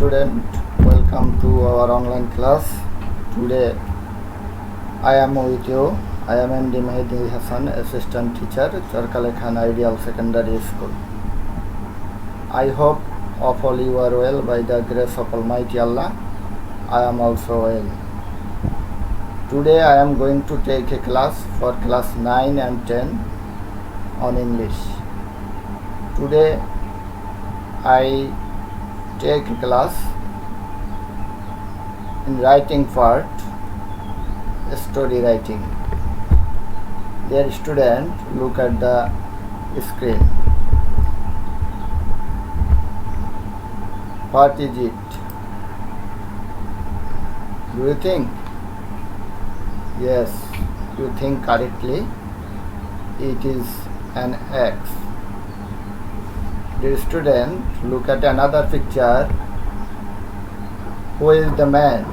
student, welcome to our online class. Today I am with you. I am MD Mehdi Hassan, assistant teacher, Charkalekhan Ideal Secondary School. I hope all you are well by the grace of Almighty Allah. I am also well. Today I am going to take a class for class 9 and 10 on English. Today I take a class in writing part, story writing. Dear student, look at the screen. What is it? Do you think? Yes, you think correctly. It is an X. Dear student, look at another picture. Who is the man?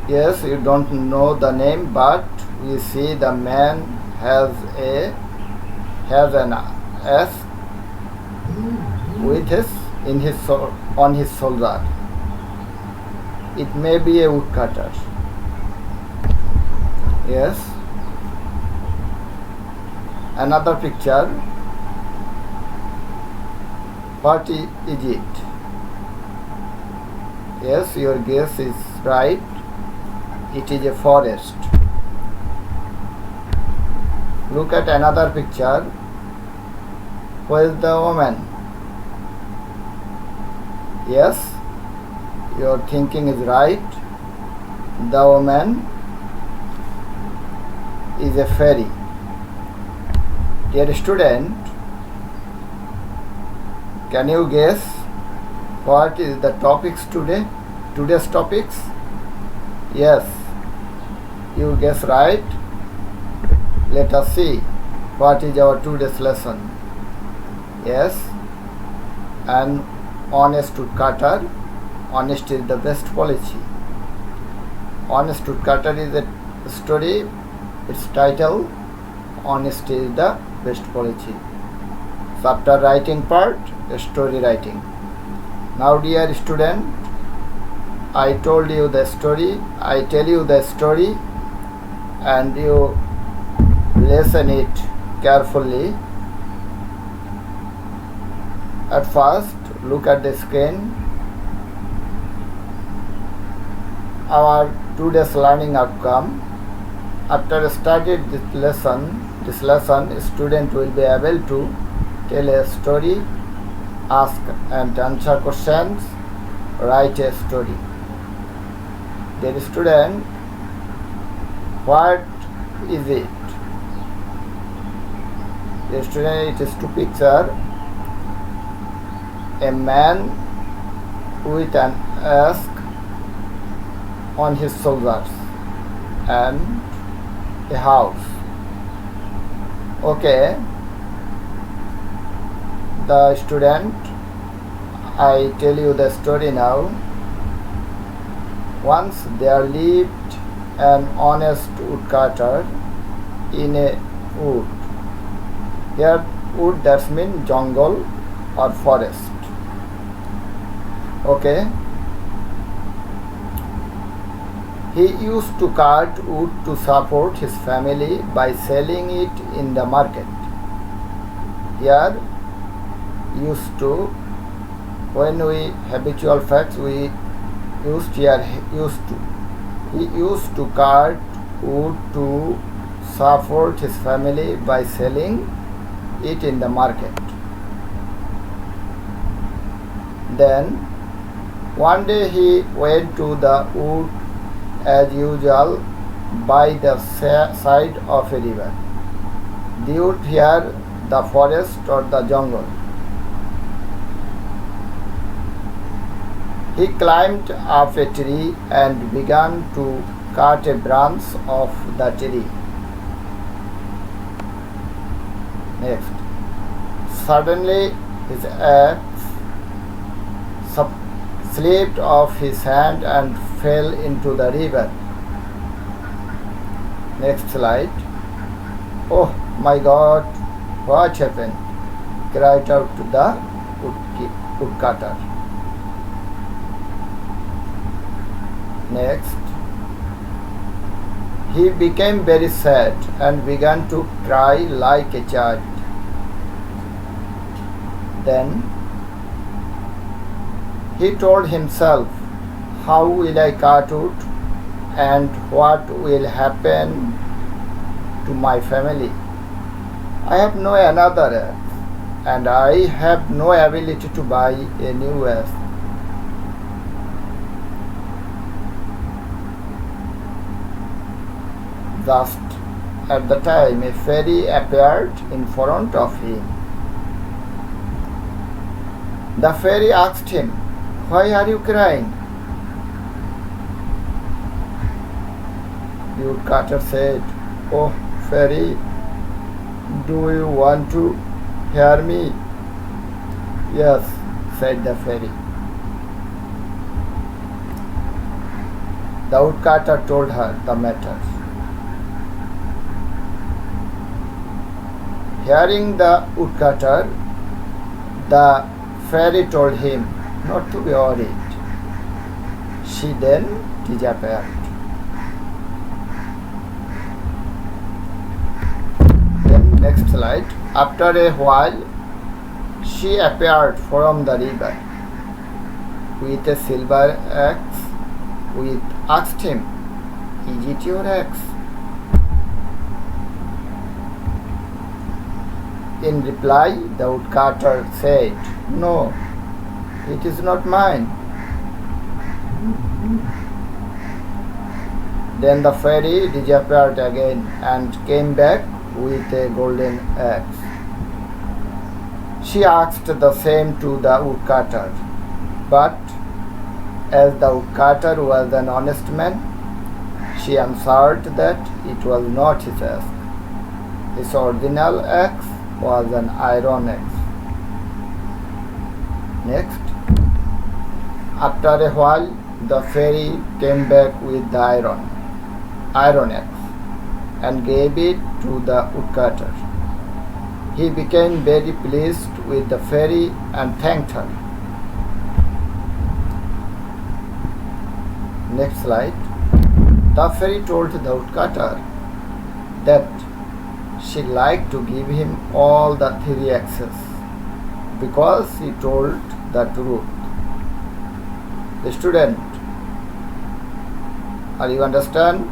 Yes, you don't know the name, but we see the man has an S with on his shoulder. It may be a woodcutter. Yes. Another picture. What is it? Yes, your guess is right. It is a forest. Look at another picture. Who is the woman? Yes, your thinking is right. The woman is a fairy. Dear student, can you guess what is the topics today? Today's topics? Yes, you guess right. Let us see what is our today's lesson. Yes, an honest woodcutter. Honesty is the best policy. Honest woodcutter is a story. Its title, Honesty is the best policy. So after writing part, story writing. Now dear student, I told you the story. I tell you the story and you listen it carefully. At first, look at the screen. Our today's learning outcome. After studying this lesson, student will be able to tell a story, ask and answer questions, write a story. Dear student, what is it? Dear student, it is to picture a man with an axe on his shoulders and a house. Okay, the student, I tell you the story now. Once there lived an honest woodcutter in a wood. Here, wood that means jungle or forest. Okay. He used to cut wood to support his family by selling it in the market. Here, when we habitual facts, we used here used to. He used to cut wood to support his family by selling it in the market. Then, one day he went to the wood as usual by the side of a river. The wood here, the forest or the jungle. He climbed up a tree and began to cut a branch of the tree. Next, suddenly his axe slipped off his hand and fell into the river. Next slide. Oh my God, what happened? cried out to the woodcutter. Next, he became very sad and began to cry like a child. Then he told himself, how will I cut wood and what will happen to my family? I have no another axe and I have no ability to buy a new axe. Just at the time a fairy appeared in front of him. The fairy asked him, why are you crying? The woodcutter said, oh fairy, do you want to hear me? Yes, said the fairy. The woodcutter told her the matter. Hearing the woodcutter, the fairy told him not to be worried. She then disappeared. Then next slide. After a while, she appeared from the river with a silver axe. We asked him, is it your axe? In reply, the woodcutter said, no, it is not mine. Then the fairy disappeared again and came back with a golden axe. She asked the same to the woodcutter, but as the woodcutter was an honest man, she answered that it was not his axe. His original axe was an iron axe. Next, after a while, the fairy came back with the iron axe and gave it to the woodcutter. He became very pleased with the fairy and thanked her. Next slide. The fairy told the woodcutter that she liked to give him all the 3 axes because he told the truth. The student, are you understand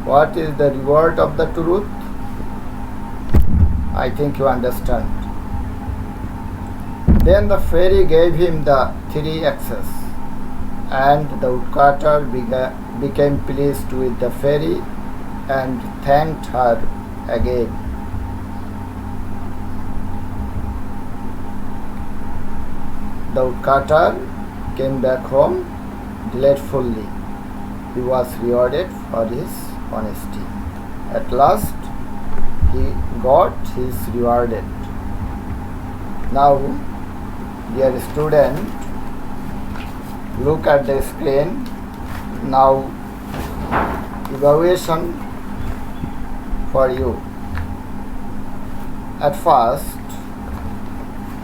what is the reward of the truth? I think you understand. Then the fairy gave him the 3 axes and the woodcutter became pleased with the fairy and thanked her again. The woodcutter came back home delightfully. He was rewarded for his honesty. At last, he got his rewarded. Now, dear student, look at the screen. Now, evaluation for you. At first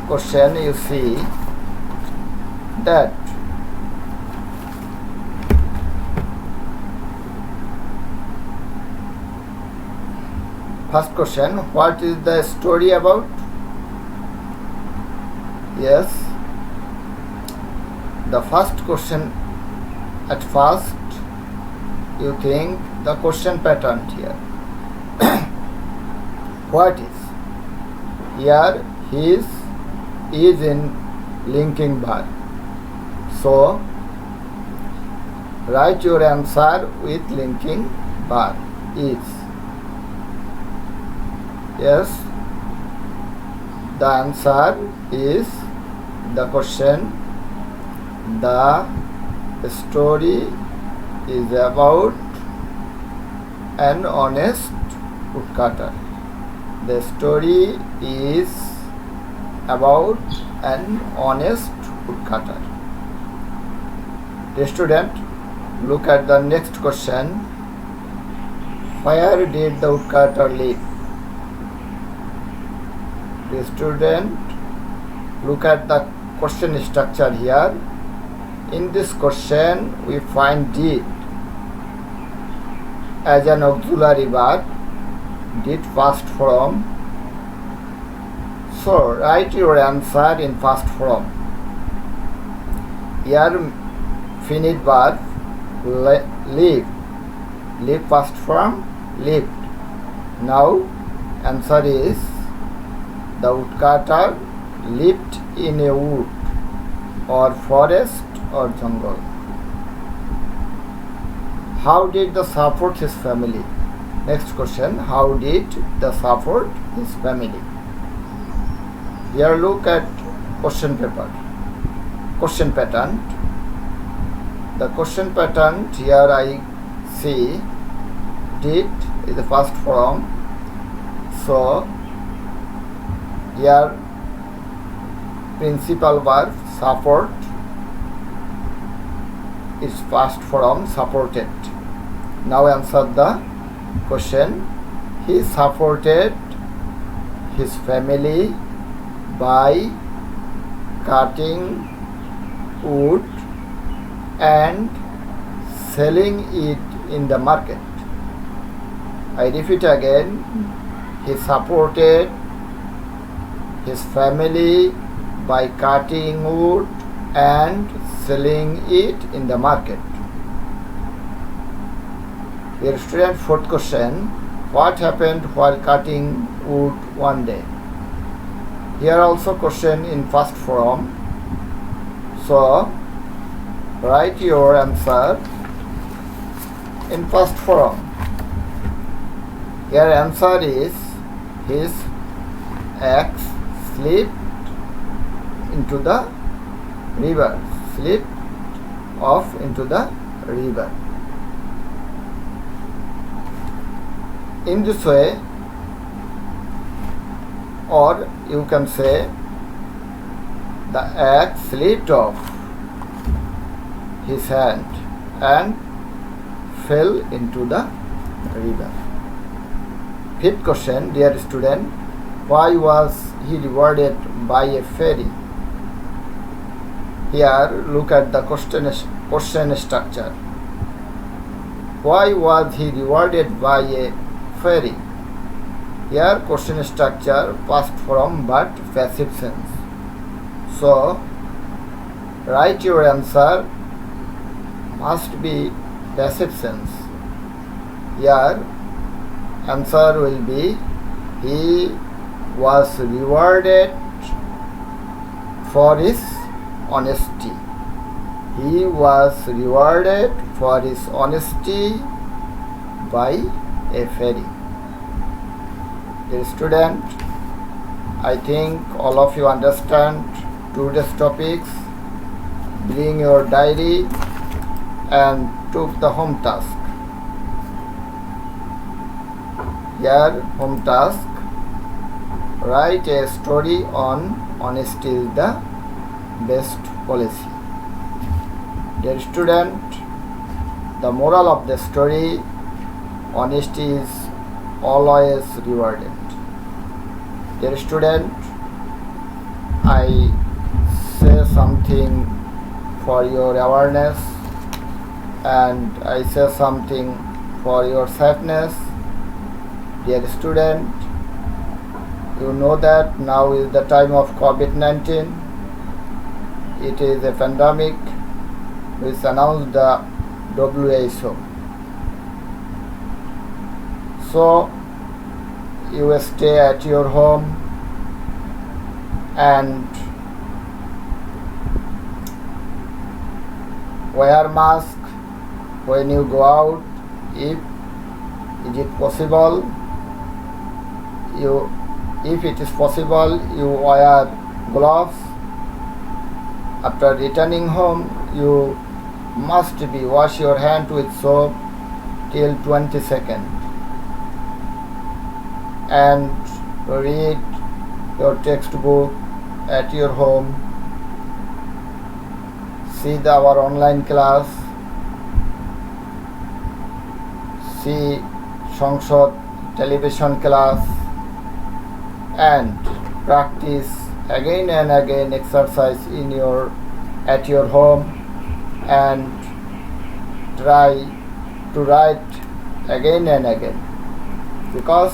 question you see that first question, what is the story about? Yes, the first question. At first you think the question pattern here. What is? Here his is in linking verb. So write your answer with linking verb is. Yes, the answer is the question. The story is about an honest woodcutter. The story is about an honest woodcutter. The student, look at the next question. Where did the woodcutter live? Student, look at the question structure here. In this question, we find did as an auxiliary verb, did past form. So write your answer in past form. Here finite verb live, live past form lived. Now answer is the woodcutter lived in a wood or forest or jungle. How did the support his family? Next question, how did the support his family? Here look at question paper, question pattern. The question pattern here I see did is the first form. So here principal verb support is past form supported. Now answer the question. He supported his family by cutting wood and selling it in the market. I repeat again, he supported his family by cutting wood and selling it in the market. Dear student, fourth question, what happened while cutting wood one day? Here also question in first form. So write your answer in first form. Here answer is his axe slipped into the river, slipped off into the river. In this way, or you can say the axe slipped off his hand and fell into the river. Fifth question, dear student, why was he rewarded by a fairy? Here look at the question structure. Why was he rewarded by a fairy? Here question structure past form but passive sense. So write your answer must be passive sense. Here answer will be he was rewarded for his honesty. He was rewarded for his honesty by a fairy. Dear student, I think all of you understand today's topics. Bring your diary and took the home task. Here home task, write a story on honesty is the best policy. Dear student, the moral of the story, honesty is always rewarded. Dear student, I say something for your awareness and I say something for your safeness. Dear student, you know that now is the time of COVID-19. It is a pandemic which announced the WHO. So you stay at your home and wear mask when you go out. If is it possible, if it is possible, you wear gloves. After returning home, you must be wash your hand with soap till 20 seconds and read your textbook at your home. See our online class, see Sangsad television class, and practice again and again exercise at your home, and try to write again and again, because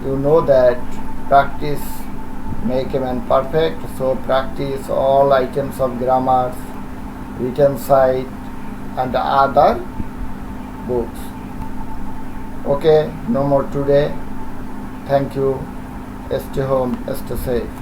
you know that practice make a man perfect. So practice all items of grammar, written side and other books. Okay, no more today. Thank you. Stay home, stay safe.